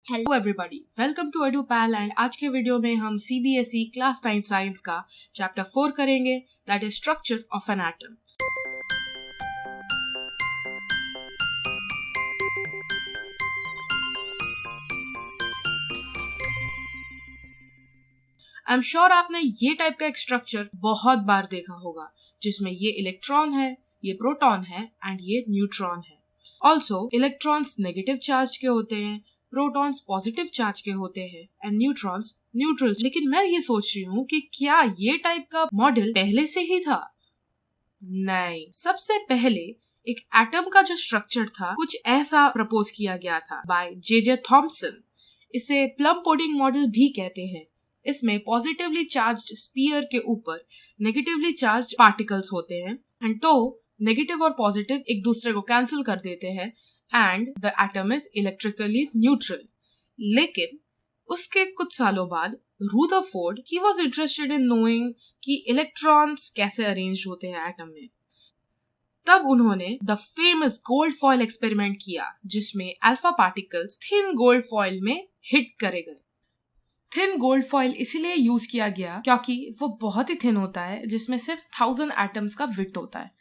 Hello everybody, welcome to Edupal and आज के video में हम CBSE क्लास 9 साइंस का चैप्टर 4 करेंगे, that is structure of an atom. I am sure आपने ये टाइप का एक स्ट्रक्चर बहुत बार देखा होगा, जिसमें ये इलेक्ट्रॉन है, ये प्रोटॉन है एंड ये न्यूट्रॉन है। ऑल्सो इलेक्ट्रॉन्स नेगेटिव चार्ज के होते हैं, प्रोटॉन्स पॉजिटिव चार्ज के होते हैं एंड न्यूट्रॉन्स न्यूट्रल। लेकिन मैं ये सोच रही हूँ कि क्या ये टाइप का मॉडल पहले से ही था? नहीं, सबसे पहले एक एटम का जो स्ट्रक्चर था कुछ ऐसा प्रपोज किया गया था बाय जे थॉमसन। इसे प्लम पुडिंग मॉडल भी कहते हैं। इसमें पॉजिटिवली चार्ज्ड स्फीयर के ऊपर नेगेटिवली चार्ज्ड पार्टिकल्स होते हैं एंड तो नेगेटिव और पॉजिटिव एक दूसरे को कैंसिल कर देते हैं and the atom is electrically neutral. लेकिन उसके कुछ सालों बाद Rutherford he was interested in knowing कि इलेक्ट्रॉन्स कैसे अरेंज होते हैं एटम में। तब उन्होंने the famous gold foil experiment किया, जिसमें alpha particles thin gold foil में हिट करे गए। थिन गोल्ड फॉइल इसीलिए यूज किया गया क्योंकि वो बहुत ही थिन होता है, जिसमें सिर्फ 1000 एटम्स का विड्थ होता है।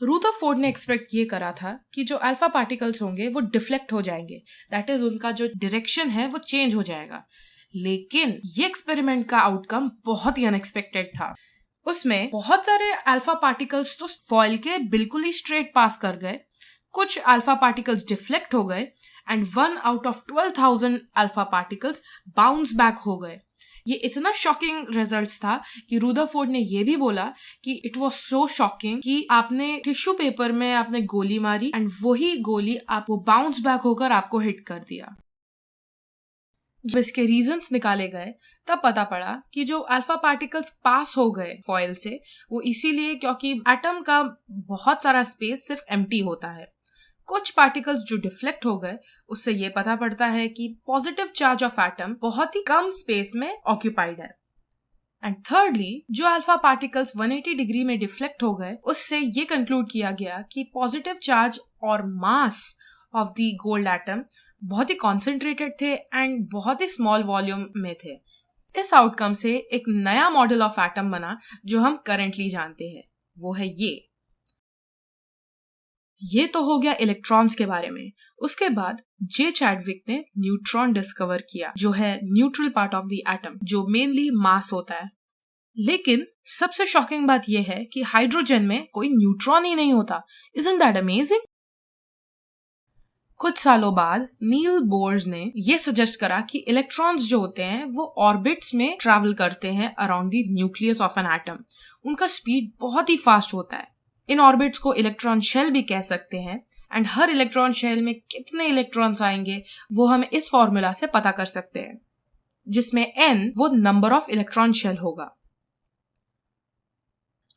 रुदरफोर्ड ने एक्सपेक्ट ये करा था कि जो अल्फा पार्टिकल्स होंगे वो डिफ्लेक्ट हो जाएंगे, दैट इज उनका जो डायरेक्शन है वो चेंज हो जाएगा। लेकिन ये एक्सपेरिमेंट का आउटकम बहुत ही अनएक्सपेक्टेड था। उसमें बहुत सारे अल्फा पार्टिकल्स तो फॉइल के बिल्कुल ही स्ट्रेट पास कर गए, कुछ अल्फा पार्टिकल्स डिफ्लेक्ट हो गए and 1 out of 12,000 alpha particles bounce back हो गए। ये इतना शॉकिंग रिजल्ट्स था कि रुदरफोर्ड ने ये भी बोला कि इट वाज सो शॉकिंग कि आपने टिश्यू पेपर में आपने गोली मारी एंड वही गोली आपको बाउंस बैक होकर आपको हिट कर दिया। जब इसके रीजंस निकाले गए तब पता पड़ा कि जो अल्फा पार्टिकल्स पास हो गए फॉइल से वो इसीलिए क्योंकि एटम का बहुत सारा स्पेस सिर्फ एम्प्टी होता है। कुछ पार्टिकल्स जो डिफ्लेक्ट हो गए, उससे ये पता पड़ता है कि पॉजिटिव चार्ज ऑफ एटम बहुत ही कम स्पेस में ऑक्यूपाइड है। एंड थर्डली, जो अल्फा पार्टिकल्स 180 डिग्री में डिफ्लेक्ट हो गए, उससे ये कंक्लूड किया गया कि पॉजिटिव चार्ज और mass of the gold atom बहुत ही कॉन्सेंट्रेटेड थे एंड बहुत ही स्मॉल वॉल्यूम में थे। इस आउटकम से एक नया मॉडल ऑफ एटम बना जो हम करेंटली जानते हैं, वो है ये तो हो गया इलेक्ट्रॉन्स के बारे में। उसके बाद जे चैडविक ने न्यूट्रॉन डिस्कवर किया, जो है neutral part of the atom, जो मेनली मास होता है। लेकिन सबसे शॉकिंग बात यह है कि हाइड्रोजन में कोई न्यूट्रॉन ही नहीं होता। Isn't that amazing? कुछ सालों बाद नील बोर्स ने यह सजेस्ट करा कि इलेक्ट्रॉन्स जो होते हैं वो ऑर्बिट्स में ट्रैवल करते हैं around the nucleus of an atom. उनका स्पीड बहुत ही फास्ट होता है। इन ऑर्बिट्स को इलेक्ट्रॉन शेल भी कह सकते हैं एंड हर इलेक्ट्रॉन शेल में कितने इलेक्ट्रॉन्स आएंगे वो हम इस फॉर्मूला से पता कर सकते हैं, जिसमें n वो नंबर ऑफ इलेक्ट्रॉन शेल होगा।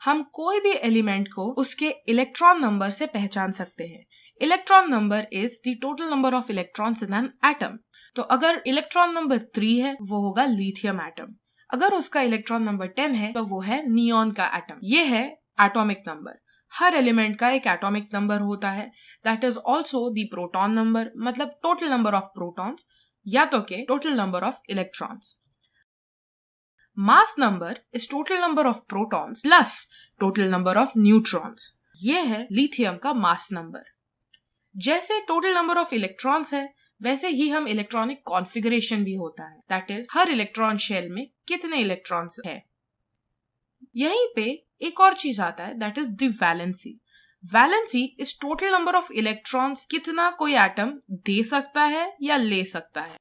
हम कोई भी एलिमेंट को उसके इलेक्ट्रॉन नंबर से पहचान सकते हैं। Electron number is the total number of electrons in an atom. तो अगर इलेक्ट्रॉन नंबर 3 है वो होगा लिथियम एटम। अगर उसका इलेक्ट्रॉन नंबर 10 है तो वो है नियॉन का एटम। ये है एटॉमिक नंबर। हर एलिमेंट का एक एटॉमिक नंबर होता है, that is also the proton number, मतलब टोटल नंबर ऑफ प्रोटॉन्स या तो के total number of electrons. Mass number is total number of protons plus total number of neutrons. ये है लिथियम का मास नंबर। जैसे टोटल नंबर ऑफ इलेक्ट्रॉन्स है, वैसे ही हम इलेक्ट्रॉनिक कॉन्फ़िगरेशन भी होता है, दैट इज हर इलेक्ट्रॉन शेल में कितने इलेक्ट्रॉन्स है। यहीं पे एक और चीज आता है, that is the valency. Valency is total number of electrons कितना कोई एटम दे सकता है या ले सकता है।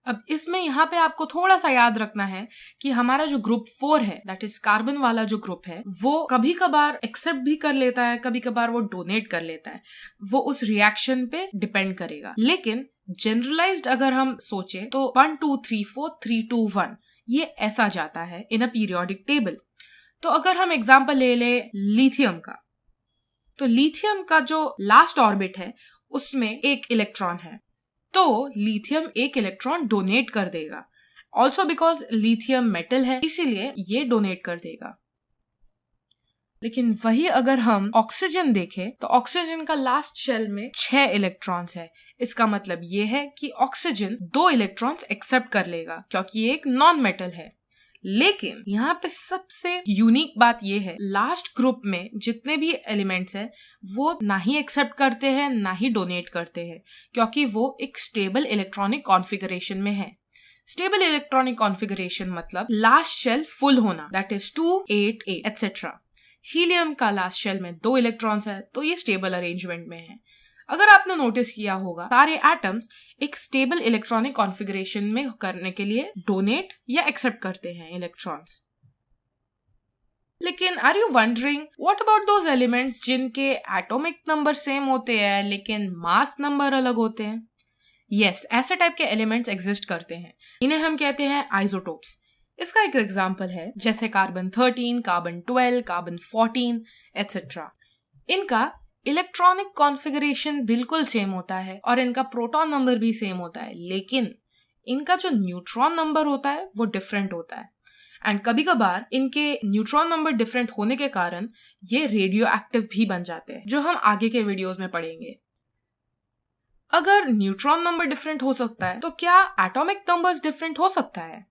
अब इसमें यहाँ पे आपको थोड़ा सा याद रखना है कि हमारा जो ग्रुप 4 है, दैट इज कार्बन वाला जो ग्रुप है, वो कभी कभार एक्सेप्ट भी कर लेता है, कभी कभार वो डोनेट कर लेता है। वो उस रिएक्शन पे डिपेंड करेगा। लेकिन जनरलाइज्ड अगर हम सोचे तो 1 2 3 4 3 2 1 ये ऐसा जाता है इन अ पीरियोडिक टेबल। तो अगर हम एग्जाम्पल ले ले लिथियम का, तो लिथियम का जो लास्ट ऑर्बिट है उसमें एक इलेक्ट्रॉन है, तो लिथियम एक इलेक्ट्रॉन डोनेट कर देगा। ऑल्सो बिकॉज लिथियम मेटल है, इसीलिए ये डोनेट कर देगा। लेकिन वही अगर हम ऑक्सीजन देखें तो ऑक्सीजन का लास्ट शेल में 6 इलेक्ट्रॉन्स है, इसका मतलब ये है कि ऑक्सीजन 2 इलेक्ट्रॉन्स एक्सेप्ट कर लेगा क्योंकि ये एक नॉन मेटल है। लेकिन यहाँ पे सबसे यूनिक बात ये है, लास्ट ग्रुप में जितने भी एलिमेंट्स हैं वो ना ही एक्सेप्ट करते हैं ना ही डोनेट करते हैं, क्योंकि वो एक स्टेबल इलेक्ट्रॉनिक कॉन्फ़िगरेशन में है। स्टेबल इलेक्ट्रॉनिक कॉन्फ़िगरेशन मतलब लास्ट शेल फुल होना, दैट इज 2, 8, 8 एटसेट्रा। हीलियम का लास्ट शेल में 2 इलेक्ट्रॉन्स है तो ये स्टेबल अरेंजमेंट में है। अगर आपने नोटिस किया होगा, सारे एटम्स एक स्टेबल इलेक्ट्रॉनिक कॉन्फ़िगरेशन में करने के लिए डोनेट या एक्सेप्ट करते हैं इलेक्ट्रॉन्स। लेकिन are you wondering what about those elements जिनके एटॉमिक नंबर सेम होते हैं लेकिन मास नंबर अलग होते हैं? यस, ऐसे टाइप के एलिमेंट्स एग्जिस्ट करते हैं। इन्हें हम कहते हैं आइसोटोप्स। इसका एक एग्जांपल है जैसे कार्बन 13, कार्बन 12, कार्बन 14 एटसेट्रा। इनका इलेक्ट्रॉनिक कॉन्फ़िगरेशन बिल्कुल सेम होता है और इनका प्रोटॉन नंबर भी सेम होता है, लेकिन इनका जो न्यूट्रॉन नंबर होता है वो डिफरेंट होता है। एंड कभी कभार इनके न्यूट्रॉन नंबर डिफरेंट होने के कारण ये रेडियो एक्टिव भी बन जाते हैं, जो हम आगे के वीडियोस में पढ़ेंगे। अगर न्यूट्रॉन नंबर डिफरेंट हो सकता है तो क्या एटॉमिक नंबर्स डिफरेंट हो सकता है?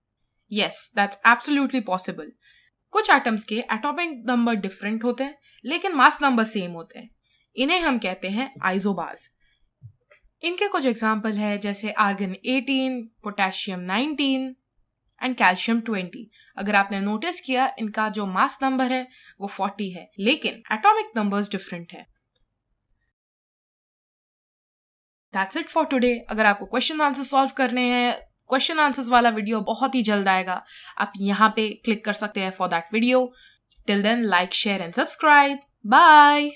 Yes, that's absolutely possible. कुछ एटम्स के एटॉमिक नंबर डिफरेंट होते हैं लेकिन मास नंबर सेम होते हैं। इन्हें हम कहते हैं आइसोबार्स। इनके कुछ एग्जाम्पल है जैसे आर्गन 18, पोटेशियम 19 एंड कैल्शियम 20। अगर आपने नोटिस किया, इनका जो मास नंबर है वो 40 है लेकिन एटॉमिक नंबर्स डिफरेंट है। That's it for today। अगर आपको क्वेश्चन आंसर सॉल्व करने हैं, क्वेश्चन आंसर्स वाला वीडियो बहुत ही जल्द आएगा, आप यहाँ पे क्लिक कर सकते हैं for that video. Till then, like, share and subscribe. Bye.